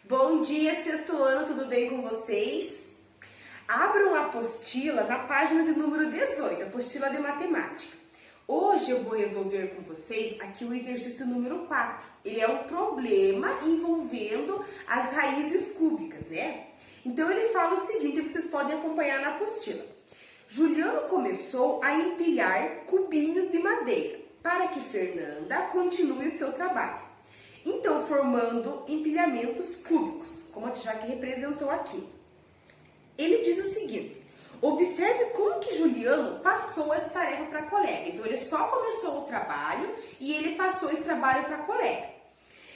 Bom dia, sexto ano, tudo bem com vocês? Abram a apostila na página de número 18, apostila de matemática. Hoje eu vou resolver com vocês aqui o exercício número 4. Ele é um problema envolvendo as raízes cúbicas, né? Então ele fala o seguinte, vocês podem acompanhar na apostila. Juliano começou a empilhar cubinhos de madeira para que Fernanda continue o seu trabalho. Então, formando empilhamentos cúbicos, como a tia que representou aqui. Ele diz o seguinte, observe como que Juliano passou essa tarefa para a colega. Então, ele só começou o trabalho e ele passou esse trabalho para a colega.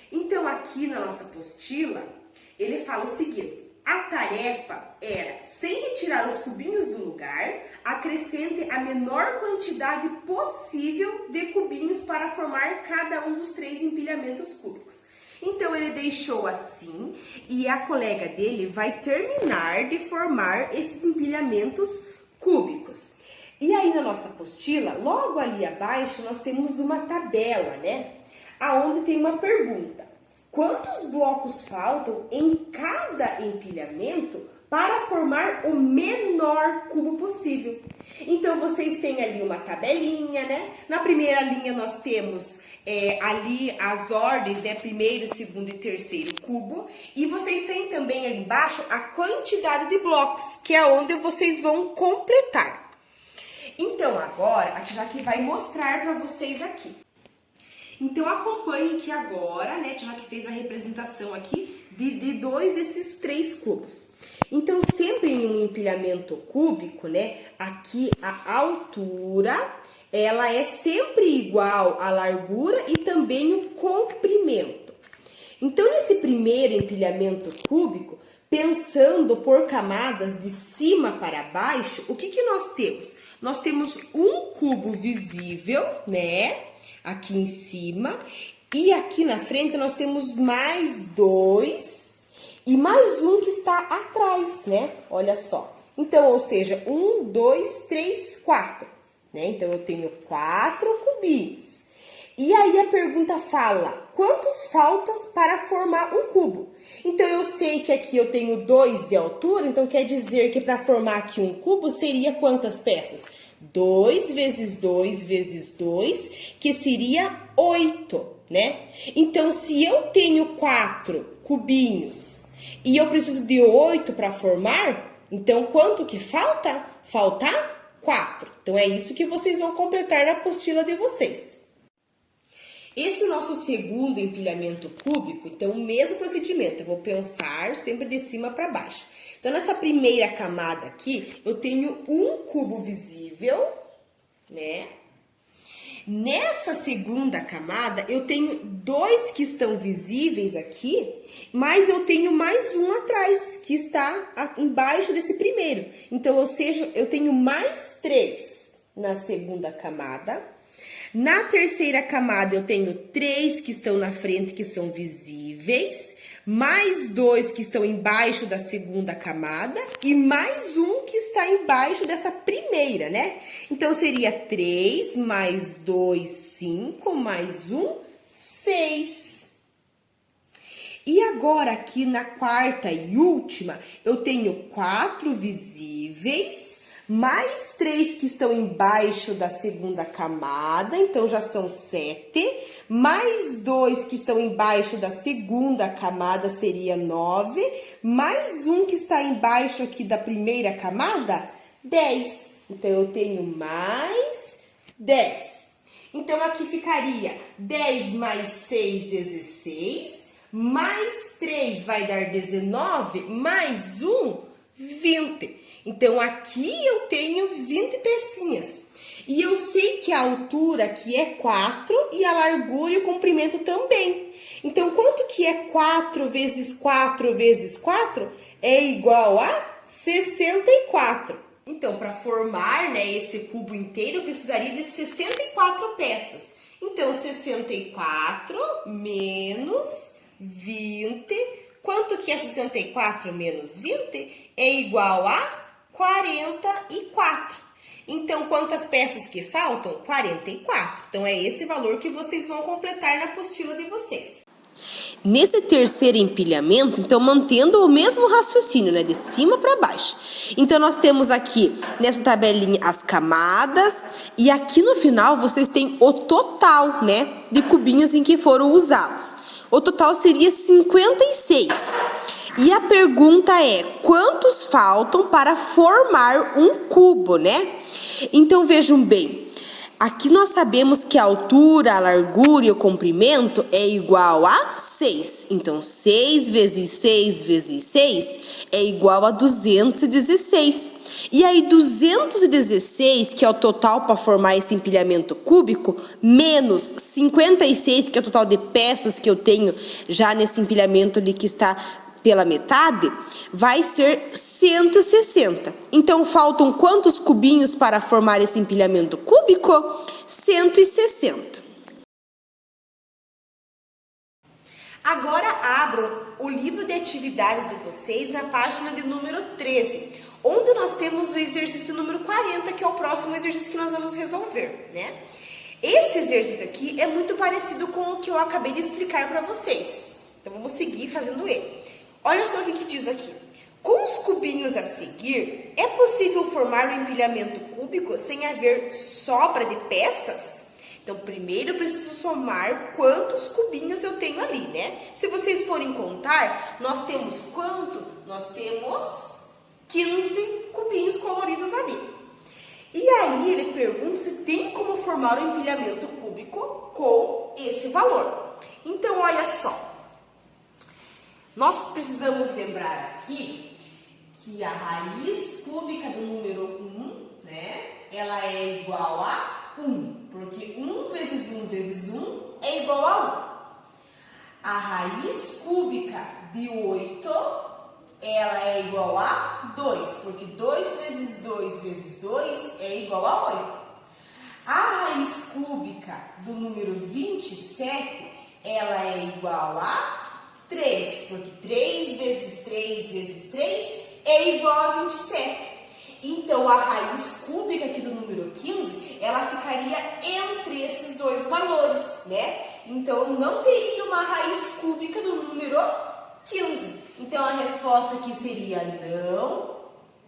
Então, aqui na nossa apostila, ele fala o seguinte, a tarefa era, sem retirar os cubinhos do lugar, acrescente a menor quantidade possível de cubinhos para formar cada um dos 3 empilhamentos cúbicos. Então, ele deixou assim e a colega dele vai terminar de formar esses empilhamentos cúbicos. E aí, na nossa apostila, logo ali abaixo, nós temos uma tabela, né? Aonde tem uma pergunta. Quantos blocos faltam em cada empilhamento para formar o menor cubo possível? Então, vocês têm ali uma tabelinha, né? Na primeira linha nós temos ali as ordens, né? Primeiro, segundo e terceiro cubo. E vocês têm também ali embaixo a quantidade de blocos, que é onde vocês vão completar. Então, agora, a tia Jaque vai mostrar para vocês aqui. Então, acompanhe que agora, né, já que fez a representação aqui de 2 desses 3 cubos. Então, sempre em um empilhamento cúbico, né, aqui a altura, ela é sempre igual à largura e também o comprimento. Então, nesse primeiro empilhamento cúbico, pensando por camadas de cima para baixo, o que nós temos? Nós temos um cubo visível, né? Aqui em cima, e aqui na frente nós temos mais 2 e mais um que está atrás, né? Olha só. Então, ou seja, 1, 2, 3, 4, né? Então, eu tenho 4 cubinhos. E aí a pergunta fala, quantos faltam para formar um cubo? Então, eu sei que aqui eu tenho 2 de altura, então quer dizer que para formar aqui um cubo seria quantas peças? 2 vezes 2 vezes 2, que seria 8, né? Então, se eu tenho 4 cubinhos e eu preciso de 8 para formar, então quanto que falta? Falta 4. Então, é isso que vocês vão completar na apostila de vocês. Esse nosso segundo empilhamento cúbico, então, o mesmo procedimento. Eu vou pensar sempre de cima para baixo. Então, nessa primeira camada aqui, eu tenho um cubo visível, né? Nessa segunda camada, eu tenho 2 que estão visíveis aqui, mas eu tenho mais um atrás, que está embaixo desse primeiro. Então, ou seja, eu tenho mais 3 na segunda camada. Na terceira camada, eu tenho 3 que estão na frente, que são visíveis, mais 2 que estão embaixo da segunda camada e mais um que está embaixo dessa primeira, né? Então, seria 3 mais 2, 5, mais 1, 6. E agora, aqui na quarta e última, eu tenho 4 visíveis, mais 3 que estão embaixo da segunda camada, então já são 7, mais 2 que estão embaixo da segunda camada, seria 9, mais um que está embaixo aqui da primeira camada, 10. Então, eu tenho mais 10. Então, aqui ficaria 10 mais 6, 16, mais 3 vai dar 19, mais 1, 20. Então, aqui eu tenho 20 pecinhas. E eu sei que a altura aqui é 4 e a largura e o comprimento também. Então, quanto que é 4 vezes 4 vezes 4? É igual a 64. Então, para formar, né, esse cubo inteiro, eu precisaria de 64 peças. Então, 64 menos 20. Quanto que é 64 menos 20? É igual a 44. Então, quantas peças que faltam? 44. Então, é esse valor que vocês vão completar na apostila de vocês. Nesse terceiro empilhamento, então mantendo o mesmo raciocínio, né, de cima para baixo. Então nós temos aqui nessa tabelinha as camadas e aqui no final vocês têm o total, né, de cubinhos em que foram usados. O total seria 56. E a pergunta é: quantos faltam para formar um cubo, né? Então vejam bem, aqui nós sabemos que a altura, a largura e o comprimento é igual a 6. Então 6 vezes 6 vezes 6 é igual a 216. E aí 216, que é o total para formar esse empilhamento cúbico, menos 56, que é o total de peças que eu tenho já nesse empilhamento ali que está pela metade, vai ser 160. Então, faltam quantos cubinhos para formar esse empilhamento cúbico? 160. Agora abram o livro de atividade de vocês na página de número 13, onde nós temos o exercício número 40, que é o próximo exercício que nós vamos resolver, né? Esse exercício aqui é muito parecido com o que eu acabei de explicar para vocês. Então, vamos seguir fazendo ele. Olha só o que diz aqui. Com os cubinhos a seguir, é possível formar um empilhamento cúbico sem haver sobra de peças? Então, primeiro eu preciso somar quantos cubinhos eu tenho ali, né? Se vocês forem contar, nós temos quanto? Nós temos 15 cubinhos coloridos ali. E aí ele pergunta se tem como formar um empilhamento cúbico com esse valor. Então, olha só. Nós precisamos lembrar aqui que a raiz cúbica do número 1, né, ela é igual a 1, porque 1 vezes 1 vezes 1 é igual a 1. A raiz cúbica de 8, ela é igual a 2, porque 2 vezes 2 vezes 2 é igual a 8. A raiz cúbica do número 27, ela é igual a 3, porque 3 vezes 3 vezes 3 é igual a 27. Então, a raiz cúbica aqui do número 15, ela ficaria entre esses dois valores, né? Então, não teria uma raiz cúbica do número 15. Então, a resposta aqui seria não,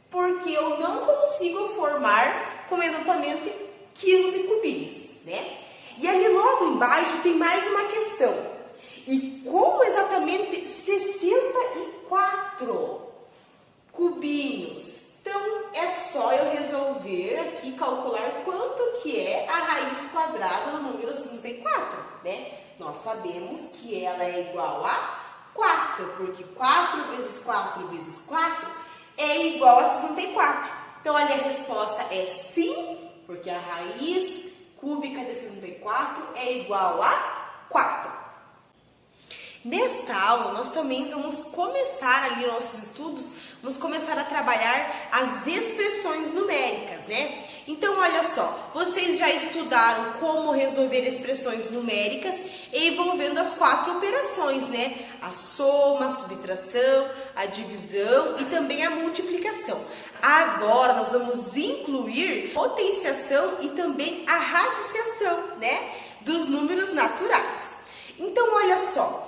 porque eu não consigo formar com exatamente 15 cubinhos, né? E ali logo embaixo tem mais uma questão. E como exatamente 64 cubinhos? Então, é só eu resolver aqui, calcular quanto que é a raiz quadrada do número 64, né? Nós sabemos que ela é igual a 4, porque 4 vezes 4 vezes 4 é igual a 64. Então, ali a resposta é sim, porque a raiz cúbica de 64 é igual a 4. Nesta aula, nós também vamos começar ali nossos estudos, vamos começar a trabalhar as expressões numéricas, né? Então, olha só, vocês já estudaram como resolver expressões numéricas envolvendo as 4 operações, né? A soma, a subtração, a divisão e também a multiplicação. Agora, nós vamos incluir potenciação e também a radiciação, né? Dos números naturais. Então, olha só.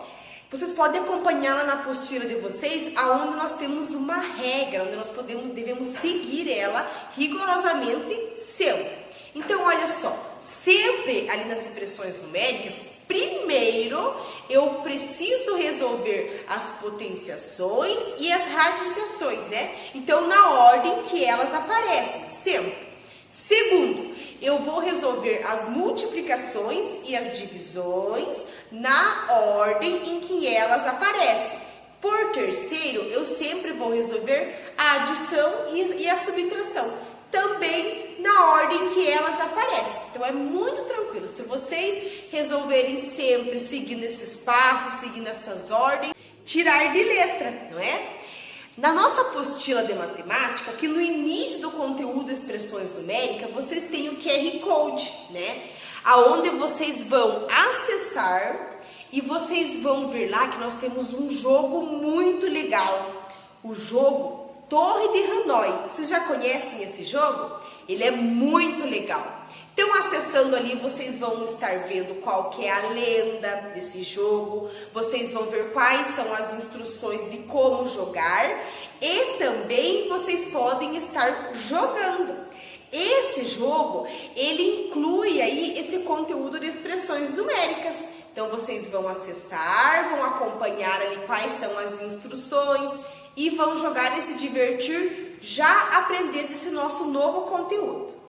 Vocês podem acompanhar lá na apostila de vocês, aonde nós temos uma regra, onde nós devemos seguir ela rigorosamente sempre. Então, olha só, sempre ali nas expressões numéricas, primeiro eu preciso resolver as potenciações e as radiciações, né? Então, na ordem que elas aparecem, sempre. Segundo, eu vou resolver as multiplicações e as divisões na ordem em que elas aparecem. Por terceiro, eu sempre vou resolver a adição e a subtração, também na ordem que elas aparecem. Então, é muito tranquilo. Se vocês resolverem sempre seguindo esses passos, seguindo essas ordens, tirar de letra, não é? Na nossa apostila de matemática, aqui no início do conteúdo expressões numéricas, vocês têm o QR Code, né? Aonde vocês vão acessar e vocês vão ver lá que nós temos um jogo muito legal. O jogo Torre de Hanoi. Vocês já conhecem esse jogo? Ele é muito legal. Então, acessando ali, vocês vão estar vendo qual que é a lenda desse jogo, vocês vão ver quais são as instruções de como jogar e também vocês podem estar jogando. Esse jogo, ele inclui aí esse conteúdo de expressões numéricas. Então, vocês vão acessar, vão acompanhar ali quais são as instruções e vão jogar e se divertir já aprendendo esse nosso novo conteúdo.